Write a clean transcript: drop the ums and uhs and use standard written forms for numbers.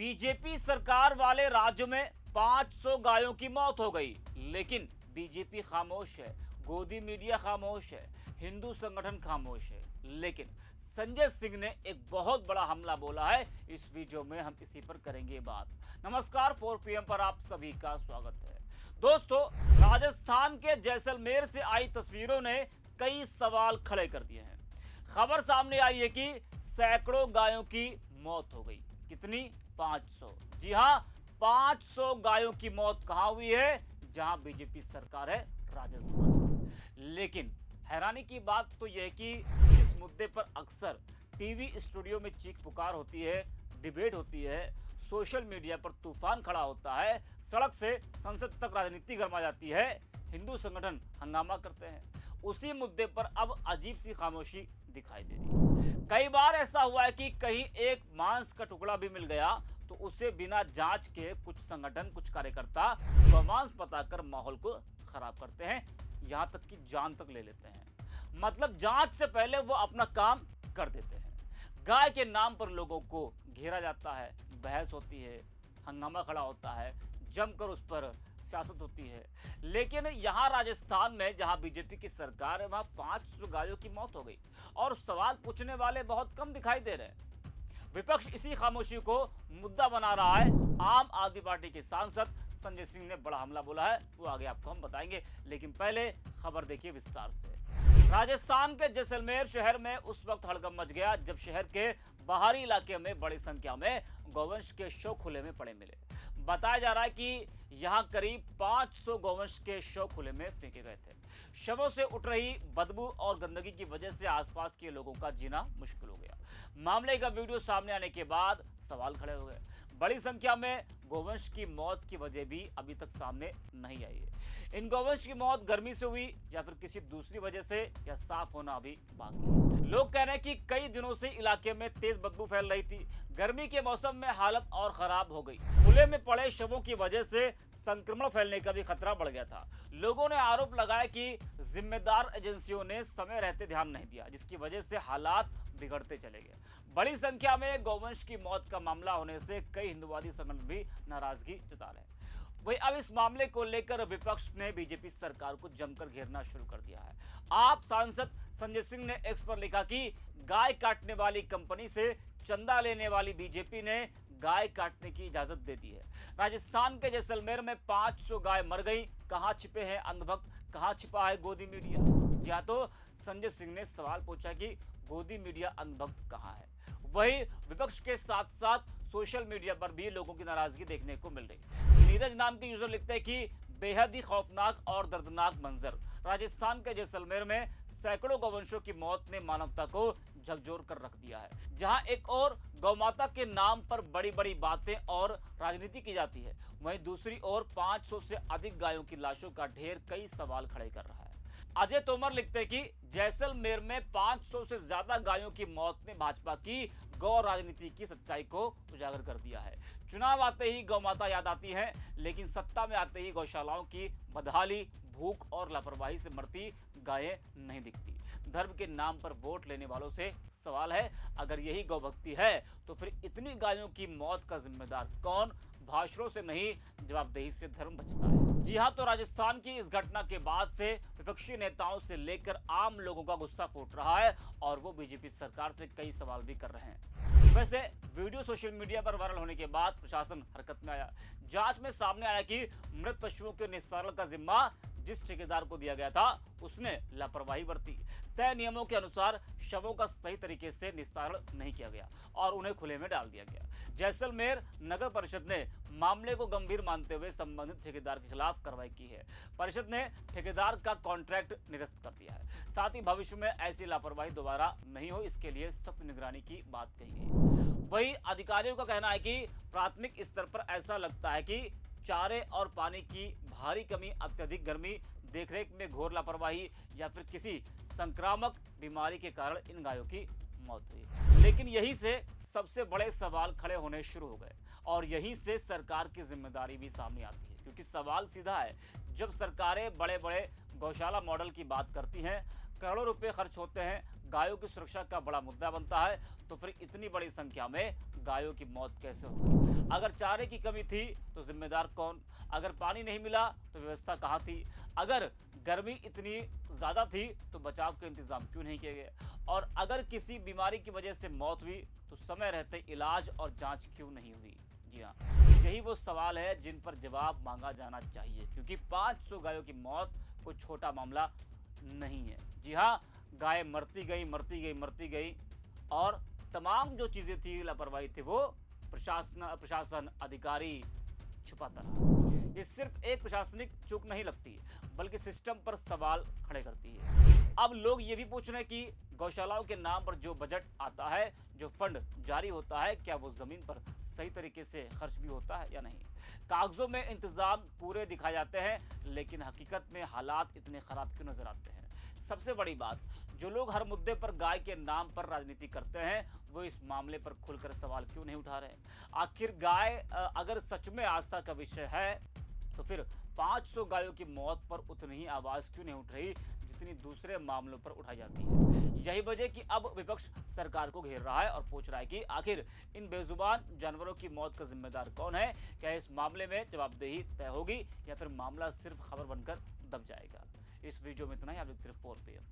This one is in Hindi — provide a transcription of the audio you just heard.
बीजेपी सरकार वाले राज्यों में 500 गायों की मौत हो गई, लेकिन बीजेपी खामोश है, गोदी मीडिया खामोश है, हिंदू संगठन खामोश है। लेकिन संजय सिंह ने एक बहुत बड़ा हमला बोला है। इस वीडियो में हम इसी पर करेंगे बात। नमस्कार, 4 PM पर आप सभी का स्वागत है। दोस्तों, राजस्थान के जैसलमेर से आई तस्वीरों ने कई सवाल खड़े कर दिए हैं। खबर सामने आई है कि सैकड़ों गायों की मौत हो गई। कितनी? 500। जी हां, 500 गायों की मौत कहां हुई है? जहां बीजेपी सरकार है, राजस्थान। लेकिन हैरानी की बात तो यह है कि इस मुद्दे पर अक्सर टीवी स्टूडियो में चीख पुकार होती है, डिबेट होती है, सोशल मीडिया पर तूफान खड़ा होता है, सड़क से संसद तक राजनीति गर्मा जाती है, हिंदू संगठन हंगामा करते हैं। उसी मुद्दे पर अब अजीब सी खामोशी दिखाई दे रही है। कई बार ऐसा हुआ है कि कहीं एक मांस का टुकड़ा भी मिल गया तो उसे बिना जांच के कुछ संगठन, कुछ कार्यकर्ता गोमांस बताकर माहौल को खराब करते हैं, यहां तक कि जान तक ले लेते हैं। मतलब जांच से पहले वो अपना काम कर देते हैं। गाय के नाम पर लोगों को घेरा जाता है, बहस होती है, हंगामा खड़ा होता है, जमकर उस पर सियासत होती है। लेकिन यहाँ राजस्थान में जहाँ बीजेपी की सरकार है, वहाँ 500 गायों की मौत हो गई और सवाल पूछने वाले बहुत कम दिखाई दे रहे हैं। विपक्ष इसी खामोशी को मुद्दा बना रहा है। आम आदमी पार्टी के सांसद संजय सिंह ने बड़ा हमला बोला है, वो आगे आपको हम बताएंगे। लेकिन पहले खबर देखिए विस्तार से। राजस्थान के जैसलमेर शहर में उस वक्त हड़कंप मच गया जब शहर के बाहरी इलाके में बड़ी संख्या में गौवंश के शव खुले में पड़े मिले। बताया जा रहा है कि यहां करीब 500 गौवंश के शव खुले में फेंके गए थे। शवों से उठ रही बदबू और गंदगी की वजह से आसपास के लोगों का जीना मुश्किल हो गया। मामले का वीडियो सामने आने के बाद सवाल खड़े हो गए। बड़ी संख्या में गौवंश की मौत की वजह भी अभी तक सामने नहीं आई है। इन गौवंश की मौत गर्मी से हुई या फिर किसी दूसरी वजह से, या साफ होना अभी बाकी है। लोग कह रहे हैं कि कई दिनों से इलाके में तेज बदबू फैल रही थी। गर्मी के मौसम में हालत और खराब हो गई। खुले में पड़े शवों की वजह से संक्रमण फैलने का भी खतरा बढ़ गया था। लोगों ने आरोप लगाया कि जिम्मेदार एजेंसियों ने समय रहते ध्यान नहीं दिया, जिसकी वजह से हालात बिगड़ते चले गए। बड़ी संख्या में गौवंश की मौत का मामला होने से कई हिंदुवादी संगठन भी नाराजगी जता रहे हैं। वही अब इस मामले को लेकर विपक्ष ने बीजेपी सरकार को जमकर घेरना शुरू कर दिया है। आप सांसद संजय सिंह ने एक्स पर लिखा कि गाय काटने वाली कंपनी से चंदा लेने वाली बीजेपी ने गाय काटने की इजाजत दे दी है। राजस्थान के जैसलमेर में 500 गाय मर गई। कहां छिपे हैं अंधभक्त, कहां छिपा है गोदी मीडिया? जी तो संजय सिंह ने सवाल पूछा कि गोदी मीडिया अंधभक्त कहां है। वही विपक्ष के साथ साथ सोशल मीडिया पर भी लोगों की नाराजगी देखने को मिल रही। नीरज नाम के यूजर लिखते हैं कि बेहद ही खौफनाक और दर्दनाक मंजर। राजस्थान के जैसलमेर में सैकड़ों गौवंशों की मौत ने मानवता को झकझोर कर रख दिया है। जहां एक और गौमाता के नाम पर बड़ी बड़ी बातें और राजनीति की जाती है, वहीं दूसरी ओर 500 से अधिक गायों की लाशों का ढेर कई सवाल खड़े कर रहा है। अजय तोमर लिखते हैं कि जैसलमेर में 500 से ज्यादा गायों की मौत ने भाजपा की गौ राजनीति की सच्चाई को उजागर कर दिया है। चुनाव आते ही गौमाता याद आती है, लेकिन सत्ता में आते ही गौशालाओं की बदहाली, भूख और लापरवाही से मरती गायें नहीं दिखती। धर्म के नाम पर वोट लेने वालों से सवाल है, अगर यही गौभक्ति है तो फिर इतनी गायों की मौत का जिम्मेदार कौन? भाषणों से नहीं, जवाबदेही से धर्म बचता है। जी हाँ, तो राजस्थान की इस घटना के बाद से विपक्षी नेताओं से लेकर आम लोगों का गुस्सा फूट रहा है और वो बीजेपी सरकार से कई सवाल भी कर रहे हैं। वैसे वीडियो सोशल मीडिया पर वायरल होने के बाद प्रशासन हरकत में आया। जांच में सामने आया कि मृत पशुओं के निस्तारण का जिम्मा जिस ठेकेदार को दिया गया था उसने लापरवाही बरती। तय नियमों के अनुसार शवों का सही तरीके से निस्तारण नहीं किया गया और उन्हें खुले में डाल दिया गया। जैसलमेर नगर परिषद ने मामले को गंभीर मानते हुए संबंधित ठेकेदार के खिलाफ कार्रवाई की है। परिषद ने ठेकेदार का कॉन्ट्रैक्ट निरस्त कर दिया है। साथ ही भविष्य में ऐसी लापरवाही दोबारा नहीं हो, इसके लिए सख्त निगरानी की बात कही गई। वही अधिकारियों का कहना है कि प्राथमिक स्तर पर ऐसा लगता है कि चारे और पानी की भारी कमी, अत्यधिक गर्मी, देखरेख में घोर लापरवाही या फिर किसी संक्रामक बीमारी के कारण इन गायों की मौत हुई। लेकिन यहीं से सबसे बड़े सवाल खड़े होने शुरू हो गए और यहीं से सरकार की जिम्मेदारी भी सामने आती है, क्योंकि सवाल सीधा है, जब सरकारें बड़े बड़े गौशाला मॉडल की बात करती हैं, करोड़ों रुपए खर्च होते हैं, गायों की सुरक्षा का बड़ा मुद्दा बनता है, तो फिर इतनी बड़ी संख्या में गायों की मौत कैसे हो गई? अगर चारे की कमी थी तो जिम्मेदार कौन? अगर पानी नहीं मिला तो व्यवस्था कहाँ थी? अगर गर्मी इतनी ज्यादा थी तो बचाव के इंतजाम क्यों नहीं किए गए? और अगर किसी बीमारी की वजह से मौत हुई तो समय रहते इलाज और जांच क्यों नहीं हुई? जी हाँ, यही वो सवाल है जिन पर जवाब मांगा जाना चाहिए, क्योंकि 500 गायों की मौत कोई छोटा मामला नहीं है। जी हाँ, गाय मरती गई और तमाम जो चीजें थी, लापरवाही थी, वो प्रशासन अधिकारी छुपाता रहा। ये सिर्फ एक प्रशासनिक चूक नहीं लगती, बल्कि सिस्टम पर सवाल खड़े करती है। अब लोग ये भी पूछ रहे हैं कि गौशालाओं के नाम पर जो बजट आता है, जो फंड जारी होता है, क्या वो जमीन पर सही तरीके से खर्च भी होता है या नहीं? कागजों में इंतजाम पूरे दिखाए जाते हैं, लेकिन हकीकत में हालात इतने खराब क्यों नजर आते हैं? सबसे बड़ी बात, जो लोग हर मुद्दे पर गाय के नाम पर राजनीति करते हैं, वो इस मामले पर खुलकर सवाल क्यों नहीं उठा रहे? आखिर गाय अगर सच में आस्था का विषय है, तो फिर 500 गायों की मौत पर उतनी ही आवाज क्यों नहीं उठ रही जितनी दूसरे मामलों पर उठाई जाती है? यही वजह कि अब विपक्ष सरकार को घेर रहा है और पूछ रहा है कि आखिर इन बेजुबान जानवरों की मौत का जिम्मेदार कौन है? क्या इस मामले में जवाबदेही तय होगी या फिर मामला सिर्फ खबर बनकर दब जाएगा? इस वीडियो में इतना ही। आप देखते रहिए 4 PM।